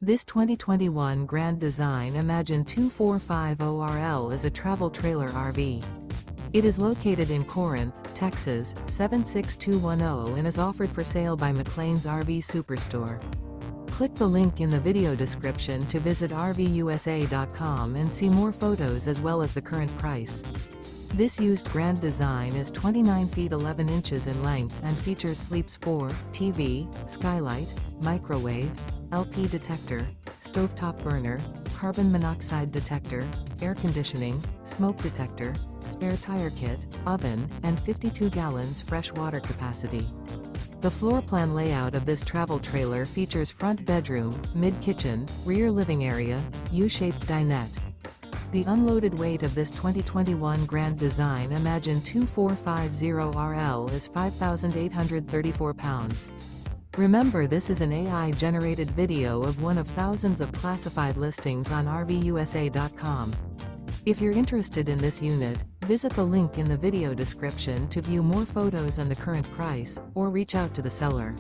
This 2021 Grand Design Imagine 2450RL is a travel trailer RV. It is located in Corinth, Texas, 76210 and is offered for sale by McClain's RV Superstore. Click the link in the video description to visit RVUSA.com and see more photos as well as the current price. This used Grand Design is 29 feet 11 inches in length and features sleeps 4, TV, skylight, microwave, LP detector, stovetop burner, carbon monoxide detector, air conditioning, smoke detector, spare tire kit, oven, and 52 gallons fresh water capacity. The floor plan layout of this travel trailer features front bedroom, mid-kitchen, rear living area, U-shaped dinette. The unloaded weight of this 2021 Grand Design Imagine 2450RL is 5,834 pounds. Remember, this is an AI-generated video of one of thousands of classified listings on RVUSA.com. If you're interested in this unit, visit the link in the video description to view more photos and the current price, or reach out to the seller.